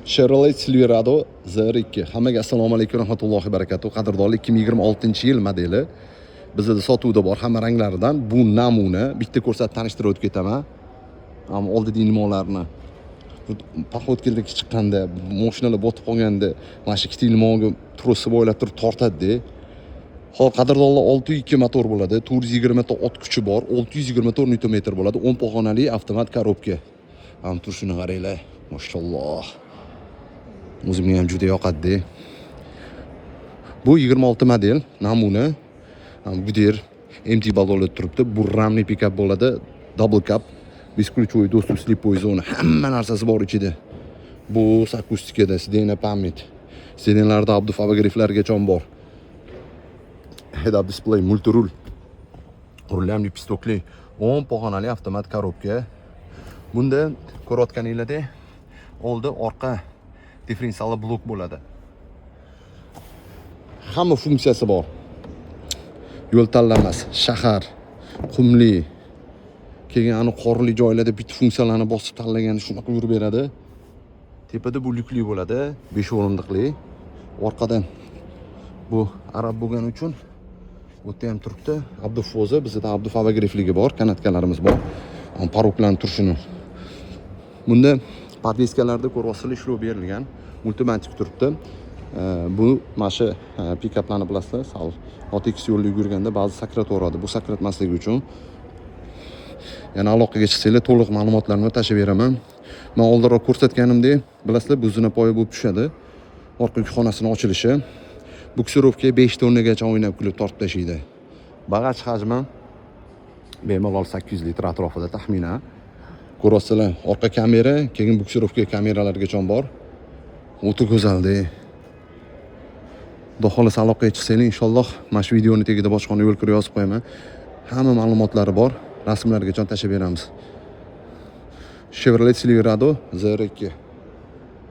Chevrolet Silverado ZR2. Hammaga assalomu alaykum va rahmatullohi va barakatuh. Qadrdonlar, 2026-yil modeli. Bizda sotuvda bor hamma ranglaridan. Bu namuna. Bitta ko'rsatib tanishtirib o'tib ketaman. Ham oldidagi nimalarni. Paxotga chiqqanda, mashinalar botib qolganda, mana shu ikkita limonga trosi bo'ylab turib tortadi. Hop, qadrdonlar 6.2 motor bo'ladi. 420 ta ot kuchi bor. 624 Nm bo'ladi. 10 pog'onali avtomat korobka. Ham turishini qaranglar. Mashalloh. O'zimga ham juda yoqadi. Bu 26 model namuna. Guder MT balonda turibdi. Bu ramli pikap bo'ladi. Double cab. Бесключевой доступ слепой zona. Hamma narsasi bor ichida. Bu akustikada, sidena pamyat. Sidenlarda abdu fabogriflargacha bor. Head-up display, multirul. Rullamli pistokli, 10 pog'onali avtomat korobka. Bunda ko'rayotganinglarda oldi, orqa differensial blok bo'ladi. Hamma funksiyasi bor. Yo'l tanlamas, shahar, qumli, keyin ani qorli joylarda bitta funksiyalarni bosib tanlaganda shunaqa yurib beradi. Tepada bu lyukli bo'ladi, 5 o'rindiqli. Orqadan bu arab bo'lgani uchun bu yerda ham turibdi. Abdufoza, bizda abdufabogrifligi bor, kanatkalarimiz bor. Paroklarning turishini. Bunda podveskalarda ko'ryapsizlar, ishlov berilgan. Multimatik turibdi. Bu mana shu pikaplarni bilasizlar, sal OTX yo'lda yurganda ba'zi sakratoradi. Bu sakratmasligi uchun. Yana aloqaga chiqsanglar to'liq ma'lumotlarni tashib beraman. Men oldinroq ko'rsatganimdek, bilasizlar, bu zinapoya bo'lib tushadi. Orqa yukxonasining ochilishi. Buksirovka 5 tonnagacha o'ynab kulib tortib tashlaydi. Bagaj hajmi bemalol 800 litr atrofida taxminan. Ko'rasizlar, orqa kamera, keyin buksirovka kameralargacha bor. O'ta go'zalda. Xudo xohlasa aloqaga chiqsanglar, inshaalloh mana shu videoni tagida bojxona yo'l kiri yozib qo'yaman. Hamma ma'lumotlari bor. Rasmlarga tashib beramiz. Chevrolet Silverado ZR2.